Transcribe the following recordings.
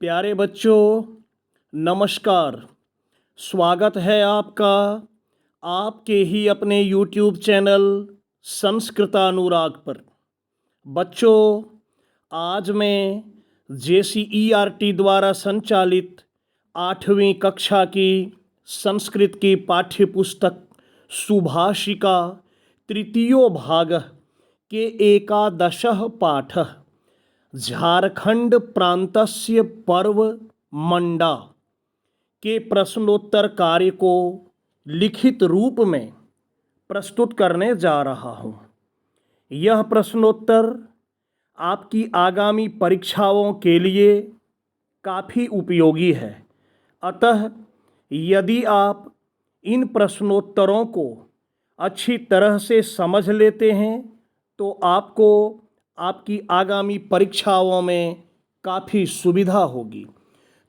प्यारे बच्चों, नमस्कार। स्वागत है आपका आपके ही अपने YouTube चैनल संस्कृतानुराग पर। बच्चों, आज मैं JCERT द्वारा संचालित 8वीं कक्षा की संस्कृत की पाठ्य पुस्तक सुभाषिका तृतीयो भाग के एकादशः पाठः झारखंड प्रांतस्य पर्व मंडा के प्रश्नोत्तर कार्य को लिखित रूप में प्रस्तुत करने जा रहा हूँ। यह प्रश्नोत्तर आपकी आगामी परीक्षाओं के लिए काफ़ी उपयोगी है। अतः यदि आप इन प्रश्नोत्तरों को अच्छी तरह से समझ लेते हैं तो आपको आपकी आगामी परीक्षाओं में काफ़ी सुविधा होगी।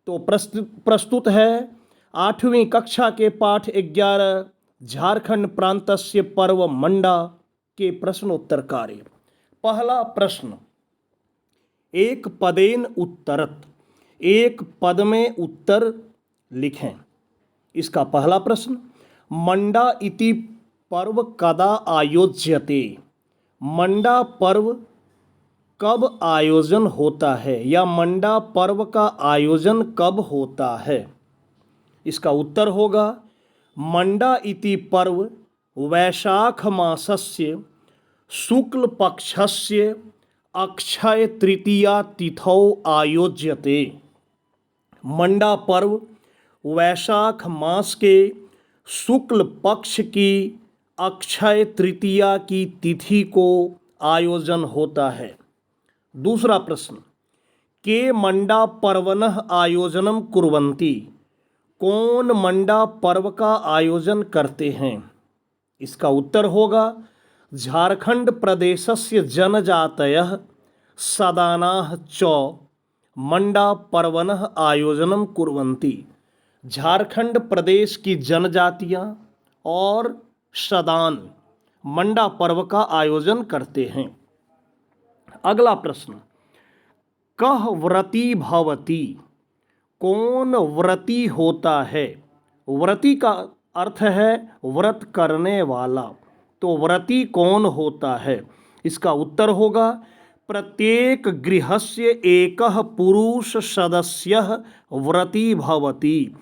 तो प्रस्तुत है 8वीं कक्षा के पाठ 11 झारखंड प्रांतस्य पर्व मंडा के प्रश्नोत्तर कार्य। पहला प्रश्न, एक पदेन उत्तरत, एक पद में उत्तर लिखें। इसका पहला प्रश्न, मंडा इति पर्व कदा आयोज्यते। मंडा पर्व कब आयोजन होता है या मंडा पर्व का आयोजन कब होता है। इसका उत्तर होगा मंडा इति पर्व वैशाख मासस्य शुक्ल पक्षस्य अक्षय तृतीया तिथौ आयोज्यते। मंडा पर्व वैशाख मास के शुक्ल पक्ष की अक्षय तृतीया की तिथि को आयोजन होता है। दूसरा प्रश्न, के मंडा पर्वणः आयोजनम कुर्वन्ति। कौन मंडा पर्व का आयोजन करते हैं। इसका उत्तर होगा झारखंड प्रदेशस्य जनजातयः सदानाः च मंडा पर्वणः आयोजनम कुर्वन्ति। झारखंड प्रदेश की जनजातियां और सदान मंडा पर्व का आयोजन करते हैं। अगला प्रश्न, कह व्रती भवति। कौन व्रती होता है। व्रती का अर्थ है व्रत करने वाला, तो व्रती कौन होता है। इसका उत्तर होगा प्रत्येक गृहस्य एकः पुरुष सदस्यः व्रती भवति।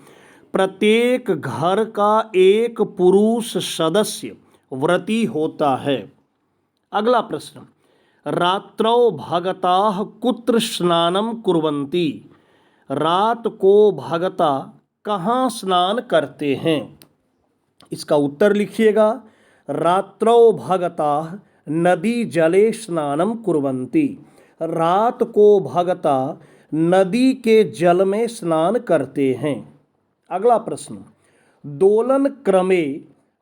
प्रत्येक घर का एक पुरुष सदस्य व्रती होता है। अगला प्रश्न, रात्रौ भगताः कुत्र स्नानं कुर्वन्ति। रात को भगता कहाँ स्नान करते हैं। इसका उत्तर लिखिएगा रात्रौ भगताः नदी जले स्नानं कुर्वन्ति। रात को भगता नदी के जल में स्नान करते हैं। अगला प्रश्न, दोलन क्रमे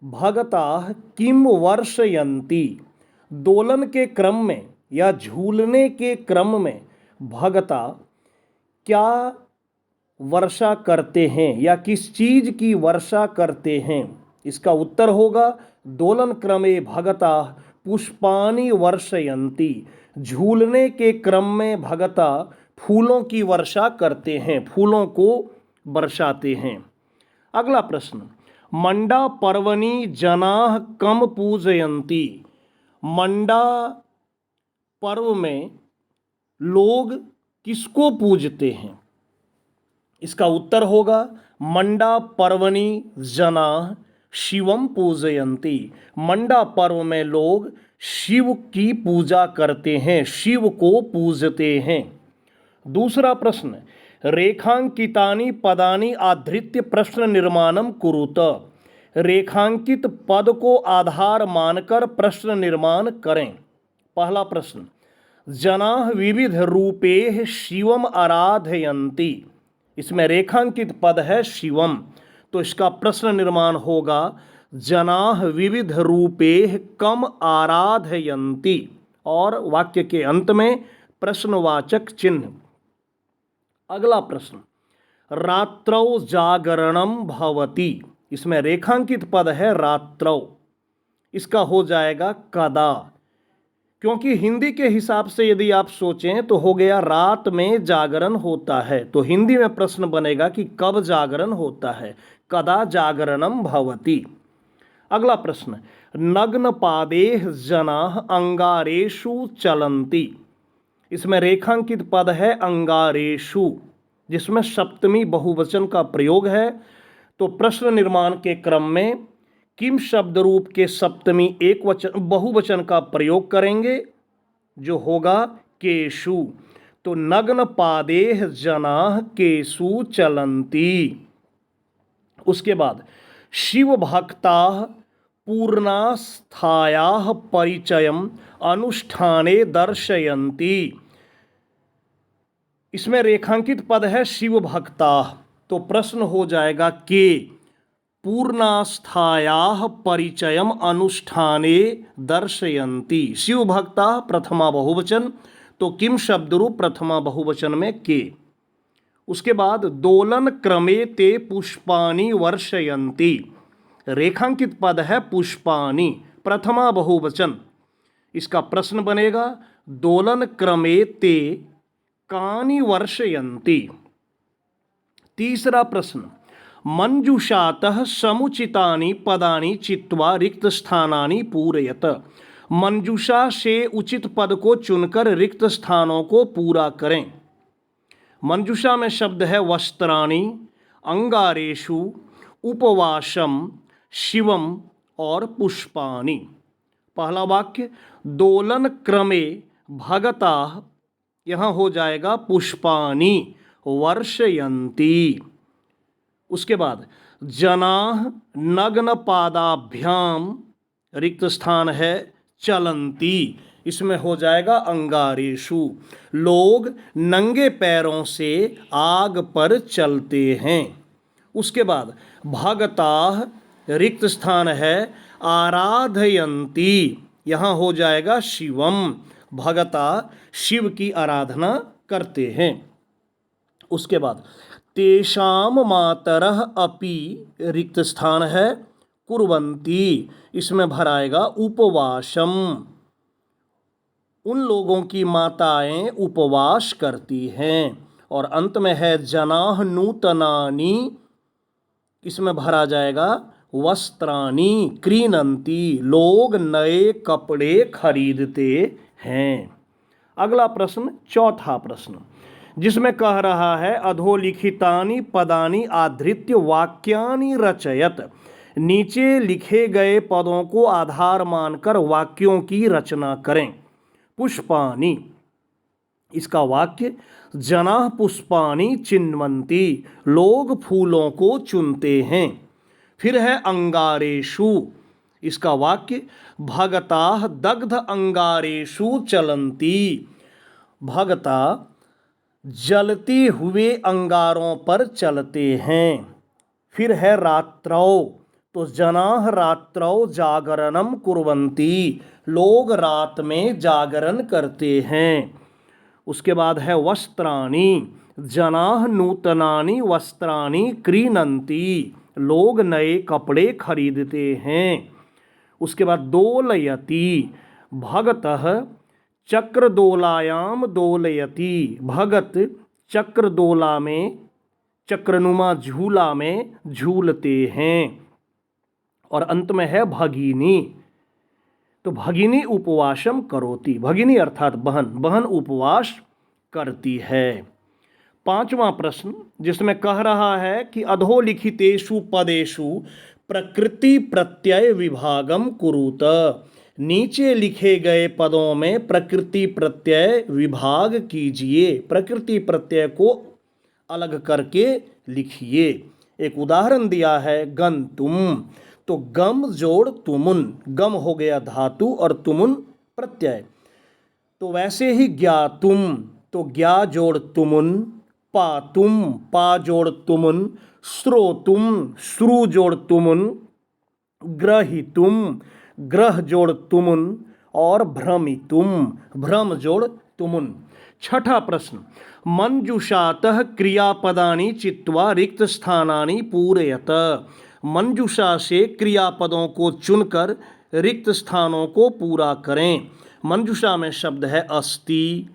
भगताः किम वर्षयन्ति। दोलन के क्रम में या झूलने के क्रम में भगता क्या वर्षा करते हैं या किस चीज की वर्षा करते हैं। इसका उत्तर होगा दोलन क्रमे भगता पुष्पानि वर्षयन्ति। झूलने के क्रम में भगता फूलों की वर्षा करते हैं, फूलों को बरसाते हैं। अगला प्रश्न, मंडा पर्वणि जनाः कम पूजयन्ति। मंडा पर्व में लोग किसको पूजते हैं। इसका उत्तर होगा मंडा पर्वणि जनाः शिवम पूजयन्ति। मंडा पर्व में लोग शिव की पूजा करते हैं, शिव को पूजते हैं। दूसरा प्रश्न, रेखांकितानि पदानि आधृत्य प्रश्न निर्माणम कुरुत। रेखांकित पद को आधार मानकर प्रश्न निर्माण करें। पहला प्रश्न, जनाः विविध रूपेः शिवम आराधयन्ति। इसमें रेखांकित पद है शिवम, तो इसका प्रश्न निर्माण होगा जनाः विविध रूपेः कम आराधयन्ति और वाक्य के अंत में प्रश्नवाचक चिन्ह। अगला प्रश्न, रात्रौ जागरणम भवति। इसमें रेखांकित पद है रात्रौ, इसका हो जाएगा कदा। क्योंकि हिंदी के हिसाब से यदि आप सोचें तो हो गया रात में जागरण होता है, तो हिंदी में प्रश्न बनेगा कि कब जागरण होता है, कदा जागरणम भवति। अगला प्रश्न, नग्न पादेह जनाः अंगारेषु चलन्ति। इसमें रेखांकित पद है अंगारेषु, जिसमें सप्तमी बहुवचन का प्रयोग है। तो प्रश्न निर्माण के क्रम में किम शब्द रूप के सप्तमी एक वचन बहुवचन का प्रयोग करेंगे, जो होगा केशु। तो नग्न पादेह जनाः केशु चलन्ति। उसके बाद शिव भक्ताः पूर्णास्थायाः परिचयम् अनुष्ठाने दर्शयन्ति। इसमें रेखांकित पद है शिव भक्ताः, तो प्रश्न हो जाएगा के पूर्णास्थायाः परिचयम् अनुष्ठाने दर्शयन्ति। शिव भक्ताः प्रथमा बहुवचन, तो किम शब्द रूप प्रथमा बहुवचन में के। उसके बाद दोलन क्रमे ते पुष्पाणि वर्षयन्ति। रेखांकित पद है पुष्पाणि, प्रथमा बहुवचन। इसका प्रश्न बनेगा दोलन क्रमे ते कानि वर्षयन्ति। तीसरा प्रश्न, मंजुषातः समुचितानि पदानि चित्वा रिक्त स्थानानि पूरयत। मंजुषा से उचित पद को चुनकर रिक्त स्थानों को पूरा करें। मंजुषा में शब्द है वस्त्राणि, अंगारेषु, उपवासम, शिवम और पुष्पाणि। पहला वाक्य, दोलन क्रमे भगताः, यहाँ हो जाएगा पुष्पाणि वर्षयन्ति। उसके बाद जनाः नग्न पादाभ्याम, रिक्त स्थान है चलन्ति, इसमें हो जाएगा अंगारेषु। लोग नंगे पैरों से आग पर चलते हैं। उसके बाद भगताः, रिक्त स्थान है आराधयन्ति, यहाँ हो जाएगा शिवम। भगता शिव की आराधना करते हैं। उसके बाद तेषाम मातरः अपि, रिक्त स्थान है कुर्वन्ति, इसमें भराएगा उपवासम। उन लोगों की माताएं उपवास करती हैं। और अंत में है जनाः नूतनानि, इसमें भरा जाएगा वस्त्राणि क्रीणन्ति, लोग नए कपड़े खरीदते हैं। अगला प्रश्न, चौथा प्रश्न, जिसमें कह रहा है अधोलिखितानि पदानि आधृत्य वाक्यानि रचयत। नीचे लिखे गए पदों को आधार मानकर वाक्यों की रचना करें। पुष्पाणि, इसका वाक्य, जनाः पुष्पाणि चिन्वन्ति, लोग फूलों को चुनते हैं। फिर है अंगारेषु, इसका वाक्य, भगताः दग्ध अंगारेषु चलन्ति, भगता जलते हुए अंगारों पर चलते हैं। फिर है रात्रौ, तो जनाः रात्रौ जागरणम कुर्वन्ति, लोग रात में जागरण करते हैं। उसके बाद है वस्त्राणि, जनाः नूतनानि वस्त्राणि क्रीणन्ति, लोग नए कपड़े खरीदते हैं। उसके बाद दोलयति, भगतः चक्रदोलायाम दोलयति, भगत चक्रदोला में, चक्रनुमा झूला में झूलते हैं। और अंत में है भगिनी, तो भगिनी उपवासम करोति, भगिनी अर्थात बहन, बहन उपवास करती है। पांचवा प्रश्न, जिसमें कह रहा है कि अधोलिखितेषु पदेषु प्रकृति प्रत्यय विभागम कुरुत। नीचे लिखे गए पदों में प्रकृति प्रत्यय विभाग कीजिए, प्रकृति प्रत्यय को अलग करके लिखिए। एक उदाहरण दिया है गंतुम, तो गम जोड़ तुमुन, गम हो गया धातु और तुमुन प्रत्यय। तो वैसे ही ज्ञातुम, तो ज्ञा जोड़ तुमुन, पातुम, पा जोड़ तुमुन, श्रोतुम, श्रु जोड़ तुमुन, ग्रहितुम, ग्रह जोड़ तुमुन और भ्रमितुम, भ्रम जोड़ तुमुन। छठा प्रश्न, मंजुषातः क्रियापदानि चित्वा रिक्त स्थानानि पूरयत। मंजुषा से क्रियापदों को चुनकर रिक्त स्थानों को पूरा करें। मंजुषा में शब्द है अस्ति,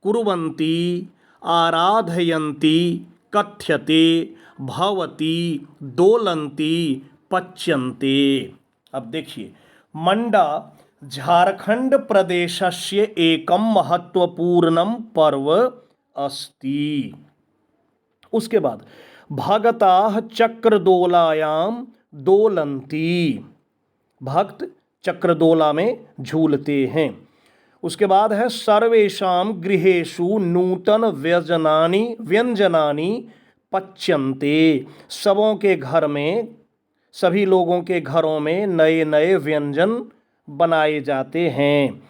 कुर्वन्ति, आराधयन्ति, कथ्यते, भवति, दोलन्ति, पच्यन्ते। अब देखिए, मंडा झारखंड प्रदेशस्य एकम महत्वपूर्णम पर्व अस्ति। उसके बाद भगताः चक्रदोलायाम दोलन्ति, भक्त चक्रदोला में झूलते हैं। उसके बाद है सर्वेषां गृहेषु नूतन व्यंजनानि पच्यन्ते, सबों के घर में, सभी लोगों के घरों में नए नए व्यंजन बनाए जाते हैं।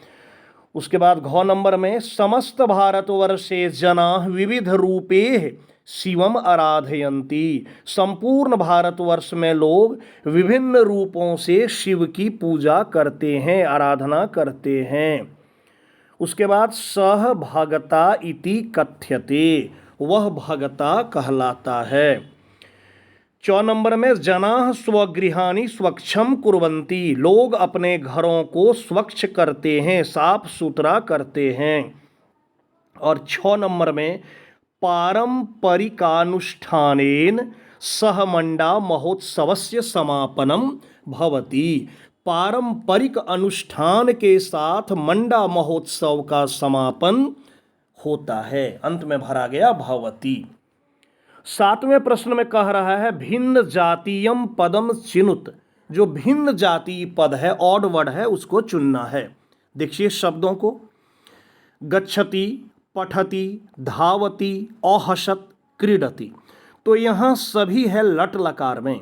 उसके बाद घ नंबर में समस्त भारतवर्षे जनाः विविध रूपे शिवम आराधयन्ति, संपूर्ण भारतवर्ष में लोग विभिन्न रूपों से शिव की पूजा करते हैं, आराधना करते हैं। उसके बाद सह भगता इति कथ्यते, वह भगता कहलाता है। 4 नंबर में जनाः स्वगृहाणि स्वच्छं कुर्वन्ति, लोग अपने घरों को स्वच्छ करते हैं, साफ सुथरा करते हैं। और 6 नंबर में पारंपरिकानुष्ठानेन सह मंडा महोत्सवस्य समापनम भवति, पारंपरिक अनुष्ठान के साथ मंडा महोत्सव का समापन होता है। अंत में भरा गया भवति। 7वें प्रश्न में कह रहा है भिन्न जातीयम पदम चिनुत, जो भिन्न जातीय पद है, ऑड वर्ड है, उसको चुनना है। देखिए शब्दों को, गच्छति, पठति, धावति, औहसत, क्रीडति। तो यहाँ सभी है लट लकार में,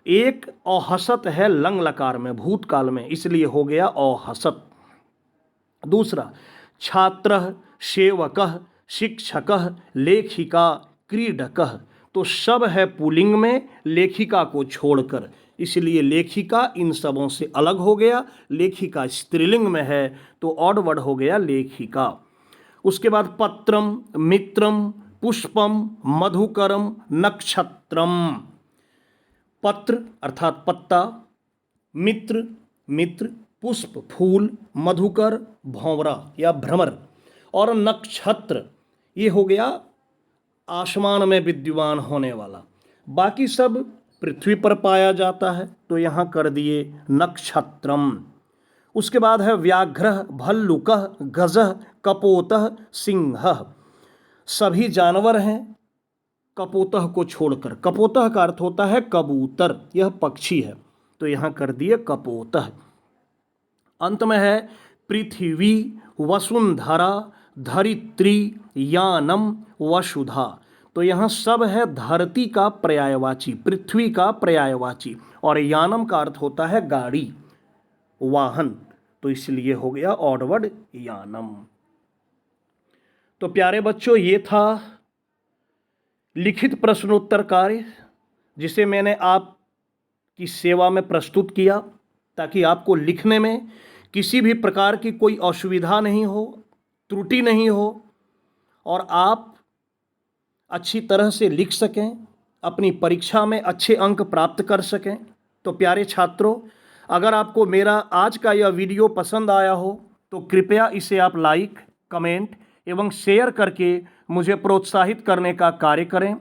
एक औहसत है लंग लकार में भूतकाल में, इसलिए हो गया औहसत। दूसरा छात्रः, सेवकः, शिक्षकः, लेखिका, क्रीडकः, तो सब है पुल्लिंग में लेखिका को छोड़कर, इसलिए लेखिका इन सबों से अलग हो गया। लेखिका स्त्रीलिंग में है तो ऑड वर्ड हो गया लेखिका। उसके बाद पत्रम, मित्रम, पुष्पम, मधुकरम, नक्षत्रम। पत्र अर्थात पत्ता, मित्र मित्र, पुष्प फूल, मधुकर भंवरा या भ्रमर, और नक्षत्र ये हो गया आसमान में विद्यमान होने वाला। बाकी सब पृथ्वी पर पाया जाता है तो यहाँ कर दिए नक्षत्रम। उसके बाद है व्याघ्रः, भल्लुकः, गजः, कपोतः, सिंहः, सभी जानवर हैं कपोतः को छोड़कर। कपोतः का अर्थ होता है कबूतर, यह पक्षी है तो यहाँ कर दिए कपोतः। अंत में है पृथ्वी, वसुंधरा, धरित्री, यानम, वसुधा, तो यहाँ सब है धरती का पर्यायवाची, पृथ्वी का पर्यायवाची, और यानम का अर्थ होता है गाड़ी, वाहन, तो इसलिए हो गया ऑड वर्ड यानम। तो प्यारे बच्चों, ये था लिखित प्रश्नोत्तर कार्य जिसे मैंने आपकी सेवा में प्रस्तुत किया, ताकि आपको लिखने में किसी भी प्रकार की कोई असुविधा नहीं हो, त्रुटि नहीं हो, और आप अच्छी तरह से लिख सकें, अपनी परीक्षा में अच्छे अंक प्राप्त कर सकें। तो प्यारे छात्रों, अगर आपको मेरा आज का यह वीडियो पसंद आया हो तो कृपया इसे आप लाइक, कमेंट एवं शेयर करके मुझे प्रोत्साहित करने का कार्य करें,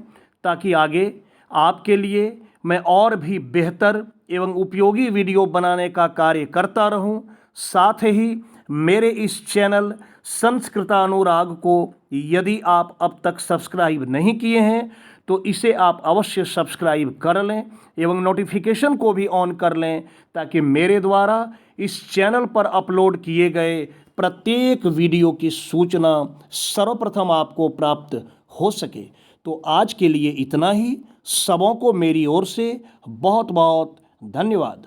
ताकि आगे आपके लिए मैं और भी बेहतर एवं उपयोगी वीडियो बनाने का कार्य करता रहूं। साथ ही मेरे इस चैनल संस्कृतानुराग को यदि आप अब तक सब्सक्राइब नहीं किए हैं तो इसे आप अवश्य सब्सक्राइब कर लें एवं नोटिफिकेशन को भी ऑन कर लें, ताकि मेरे द्वारा इस चैनल पर अपलोड किए गए प्रत्येक वीडियो की सूचना सर्वप्रथम आपको प्राप्त हो सके। तो आज के लिए इतना ही। सबों को मेरी ओर से बहुत बहुत धन्यवाद।